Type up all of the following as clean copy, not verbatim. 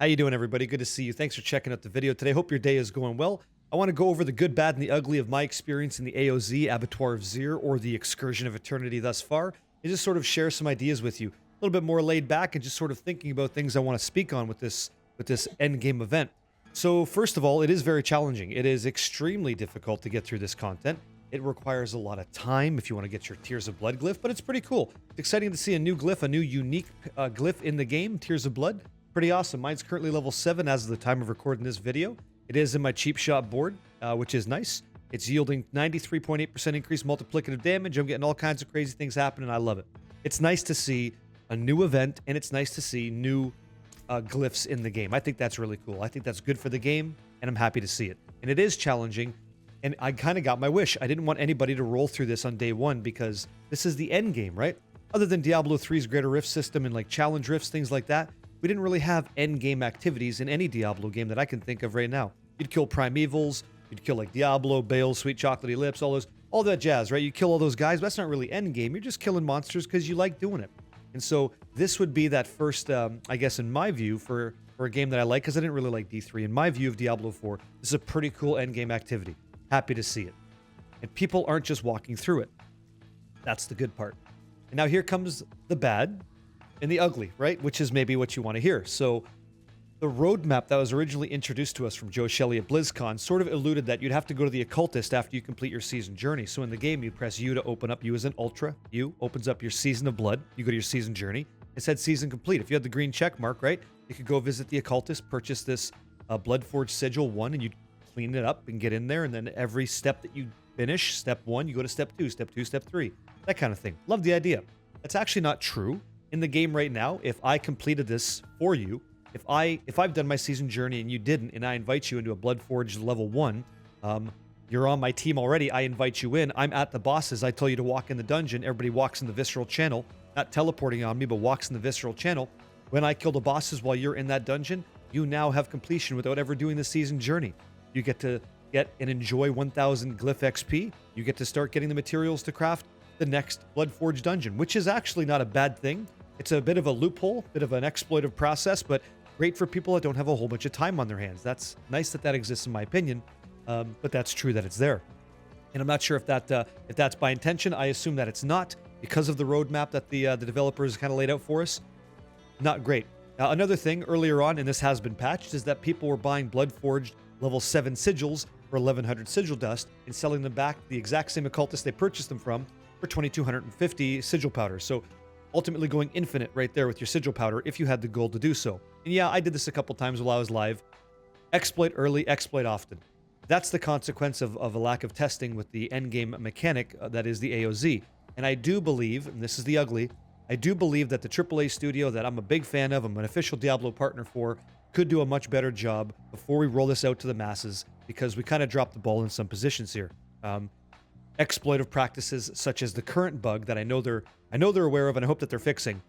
How you doing, everybody? Good to see you. Thanks for checking out the video today. Hope your day is going well. I want to go over the good, bad, and the ugly of my experience in the AOZ, Abattoir of Zir, or the Excursion of Eternity thus far, and just sort of share some ideas with you. A little bit more laid back and just sort of thinking about things I want to speak on with this endgame event. So first of all, it is very challenging. It is extremely difficult to get through this content. It requires a lot of time if you want to get your Tears of Blood glyph, but it's pretty cool. It's exciting to see a new glyph, a new unique glyph in the game, Tears of Blood. Pretty awesome. Mine's currently level 7 as of the time of recording this video. It is in my cheap shot board, which is nice. It's yielding 93.8% increased multiplicative damage. I'm getting all kinds of crazy things happening. I love it. It's nice to see a new event, and it's nice to see new glyphs in the game. I think that's really cool. I think that's good for the game, and I'm happy to see it. And it is challenging, and I kind of got my wish. I didn't want anybody to roll through this on day one because this is the end game, right? Other than Diablo 3's Greater Rift system and like challenge rifts, things like that, we didn't really have end game activities in any Diablo game that I can think of right now. You'd kill primevals, you'd kill like Diablo, Bale, Sweet Chocolatey Lips, all that jazz, right? You kill all those guys, but that's not really end game. You're just killing monsters because you like doing it. And so this would be that first, I guess in my view, for a game that I like, because I didn't really like D3. In my view of Diablo 4, this is a pretty cool end game activity. Happy to see it. And people aren't just walking through it. That's the good part. And now here comes the bad and the ugly, right? Which is maybe what you want to hear. So the roadmap that was originally introduced to us from Joe Shelley at BlizzCon sort of alluded that you'd have to go to the occultist after you complete your season journey. So in the game, you press U to open up. U as an ultra. U opens up your season of blood. You go to your season journey. It said season complete. If you had the green check mark, right, you could go visit the occultist, purchase this Bloodforged Sigil 1, and you'd clean it up and get in there. And then every step that you finish, step 1, you go to step 2, step 2, step 3. That kind of thing. Love the idea. That's actually not true. In the game right now, if I completed this for you, if I've done my season journey and you didn't, and I invite you into a Bloodforged level 1, you're on my team already, I invite you in, I'm at the bosses, I tell you to walk in the dungeon, everybody walks in the visceral channel, not teleporting on me, but walks in the visceral channel. When I kill the bosses while you're in that dungeon, you now have completion without ever doing the season journey. You get to get and enjoy 1000 glyph XP, you get to start getting the materials to craft the next Bloodforged dungeon, which is actually not a bad thing. It's a bit of a loophole, bit of an exploitive process, but great for people that don't have a whole bunch of time on their hands. That's nice that exists in my opinion, but that's true that it's there. And I'm not sure if that's by intention. I assume that it's not because of the roadmap that the developers kind of laid out for us. Not great. Now, another thing earlier on, and this has been patched, is that people were buying Bloodforged level 7 sigils for 1100 sigil dust and selling them back the exact same occultist they purchased them from for 2250 sigil powder. So ultimately going infinite right there with your sigil powder if you had the gold to do so. And yeah, I did this a couple times while I was live. Exploit early, exploit often. That's the consequence of a lack of testing with the endgame mechanic that is the AOZ. And I do believe, and this is the ugly, I do believe that the AAA studio that I'm a big fan of, I'm an official Diablo partner for, could do a much better job before we roll this out to the masses, because we kind of dropped the ball in some positions here. Exploitive practices such as the current bug that I know they're aware of, and I hope that they're fixing.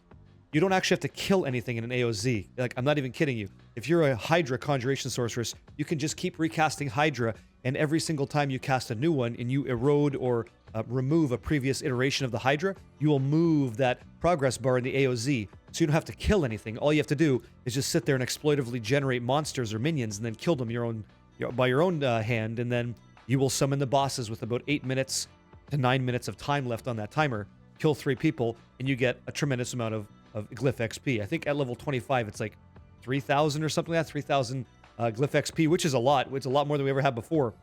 You don't actually have to kill anything in an AOZ. Like, I'm not even kidding you. If you're a Hydra Conjuration Sorceress, you can just keep recasting Hydra, and every single time you cast a new one and you erode or remove a previous iteration of the Hydra, you will move that progress bar in the AOZ, so you don't have to kill anything. All you have to do is just sit there and exploitively generate monsters or minions and then kill them by your own hand, and then you will summon the bosses with about 8 minutes to 9 minutes of time left on that timer, kill 3 people, and you get a tremendous amount of glyph XP. I think at level 25, it's like 3,000 or something like that, 3,000 glyph XP, which is a lot. It's a lot more than we ever had before.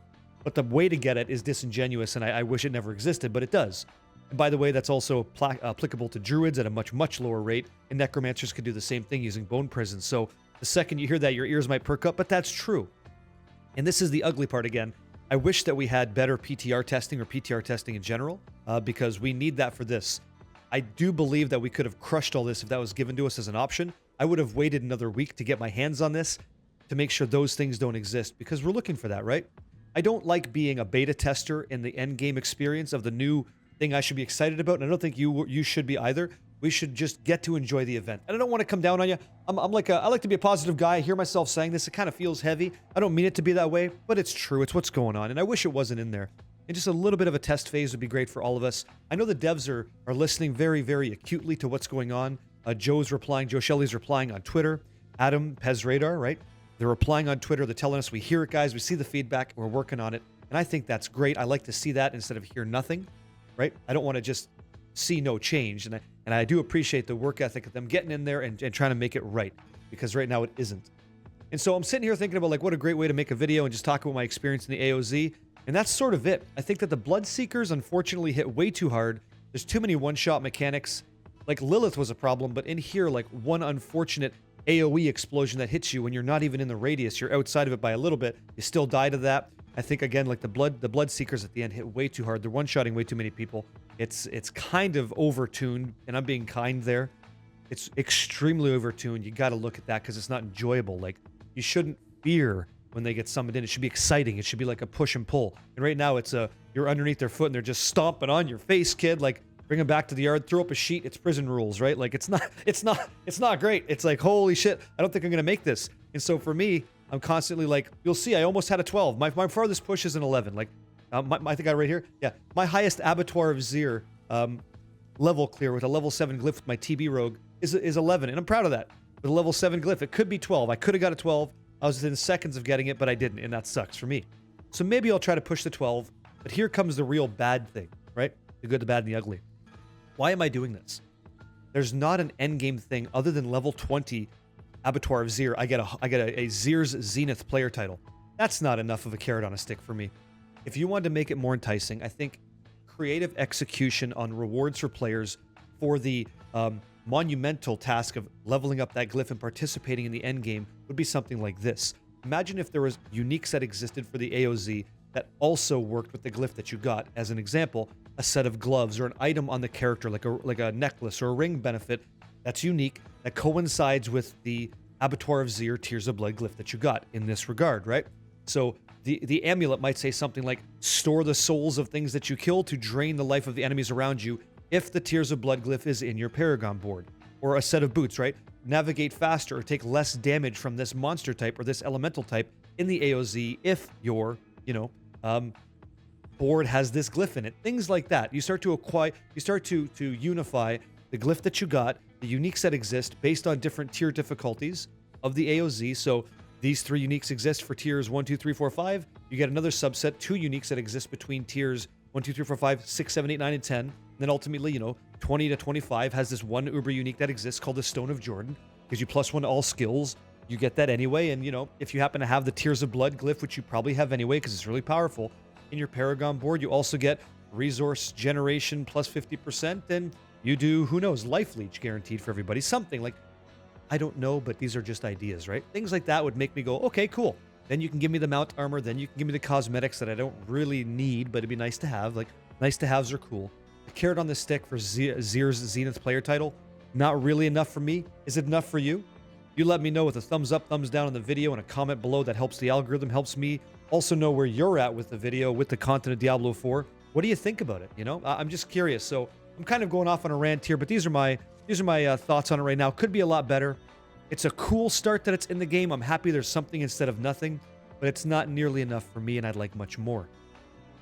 But the way to get it is disingenuous, and I wish it never existed, but it does. And by the way, that's also applicable to druids at a much, much lower rate, and necromancers could do the same thing using bone prisons. So the second you hear that, your ears might perk up, but that's true. And this is the ugly part again. I wish that we had better PTR testing or PTR testing in general, because we need that for this. I do believe that we could have crushed all this if that was given to us as an option. I would have waited another week to get my hands on this to make sure those things don't exist, because we're looking for that, right? I don't like being a beta tester in the end game experience of the new thing I should be excited about, and I don't think you should be either. We should just get to enjoy the event. And I don't want to come down on you. I like to be a positive guy. I hear myself saying this. It kind of feels heavy. I don't mean it to be that way, but it's true. It's what's going on, and I wish it wasn't in there. And just a little bit of a test phase would be great for all of us. I know the devs are listening very, very acutely to what's going on. Joe Shelley's replying on Twitter. Adam Pez Radar, right? They're replying on Twitter. They're telling us, we hear it, guys. We see the feedback. We're working on it. And I think that's great. I like to see that instead of hear nothing, right? I don't want to just see no change. And I do appreciate the work ethic of them getting in there and trying to make it right, because right now it isn't. And so I'm sitting here thinking about, like, what a great way to make a video and just talk about my experience in the AOZ. And that's sort of it. I think that the Bloodseekers unfortunately hit way too hard. There's too many one-shot mechanics. Like, Lilith was a problem, but in here, like, one unfortunate AoE explosion that hits you when you're not even in the radius, you're outside of it by a little bit, you still die to that. I think, again, like the Bloodseekers at the end hit way too hard. They're one-shotting way too many people. It's kind of overtuned, and I'm being kind there. It's extremely overtuned. You got to look at that because it's not enjoyable. Like, you shouldn't fear when they get summoned in. It should be exciting. It should be like a push and pull. And right now, it's you're underneath their foot and they're just stomping on your face, kid. Like, bring them back to the yard, throw up a sheet. It's prison rules, right? Like, it's not great. It's like, holy shit, I don't think I'm gonna make this. And so for me, I'm constantly like, you'll see, I almost had a 12. My farthest push is an 11. Like, I think I right here. Yeah, my highest Abattoir of Zir level clear with a level 7 glyph with my TB Rogue is 11, and I'm proud of that. With a level 7 glyph, it could be 12. I could have got a 12. I was within seconds of getting it, but I didn't, and that sucks for me. So maybe I'll try to push the 12, but here comes the real bad thing, right? The good, the bad, and the ugly. Why am I doing this? There's not an endgame thing other than level 20 Abattoir of Zir. I get a Zir's Zenith player title. That's not enough of a carrot on a stick for me. If you wanted to make it more enticing, I think creative execution on rewards for players for the monumental task of leveling up that glyph and participating in the endgame would be something like this. Imagine if there was uniques that existed for the AOZ that also worked with the glyph that you got. As an example, a set of gloves or an item on the character, like a necklace or a ring benefit that's unique, that coincides with the Abattoir of Zir Tears of Blood glyph that you got in this regard, right? So the amulet might say something like, store the souls of things that you kill to drain the life of the enemies around you if the Tears of Blood glyph is in your Paragon board. Or a set of boots, right? Navigate faster or take less damage from this monster type or this elemental type in the AOZ if your, board has this glyph in it. Things like that. You start to unify the glyph that you got, the uniques that exist based on different tier difficulties of the AOZ. So these 3 uniques exist for tiers 1, 2, 3, 4, 5. You get another subset, 2 uniques that exist between tiers 1, 2, 3, 4, 5, 6, 7, 8, 9, and 10. And then ultimately, 20 to 25 has this one uber unique that exists called the Stone of Jordan. Gives you +1 to all skills. You get that anyway. And, if you happen to have the Tears of Blood glyph, which you probably have anyway because it's really powerful, in your Paragon board, you also get resource generation +50%. And you do, who knows, life leech guaranteed for everybody. Something like, I don't know, but these are just ideas, right? Things like that would make me go, okay, cool. Then you can give me the mount armor. Then you can give me the cosmetics that I don't really need, but it'd be nice to have. Like, nice to haves are cool. The carrot on the stick for Zir's Zenith player title, not really enough for me. Is it enough for you? You let me know with a thumbs up, thumbs down on the video, and a comment below. That helps the algorithm, helps me also know where you're at with the video, with the content of Diablo 4. What do you think about it? I'm just curious. So I'm kind of going off on a rant here, but these are my thoughts on it right now. Could be a lot better. It's a cool start that it's in the game. I'm happy there's something instead of nothing, but it's not nearly enough for me, and I'd like much more.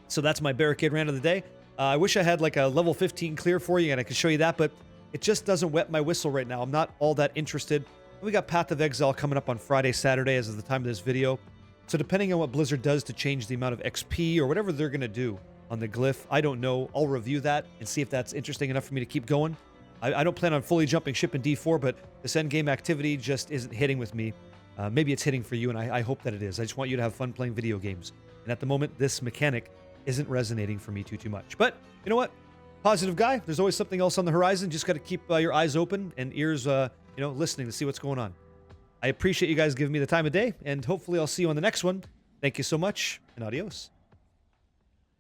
So that's my barricade rant of the day. I wish I had like a level 15 clear for you and I could show you that, but it just doesn't wet my whistle right now. I'm not all that interested. We got Path of Exile coming up on Friday, Saturday as of the time of this video. So depending on what Blizzard does to change the amount of XP or whatever they're going to do on the glyph, I don't know. I'll review that and see if that's interesting enough for me to keep going. I don't plan on fully jumping ship in D4, but this endgame activity just isn't hitting with me. Maybe it's hitting for you, and I hope that it is. I just want you to have fun playing video games. And at the moment, this mechanic isn't resonating for me too much. But you know what? Positive guy. There's always something else on the horizon. Just got to keep your eyes open and ears, listening to see what's going on. I appreciate you guys giving me the time of day, and hopefully I'll see you on the next one. Thank you so much, and adios.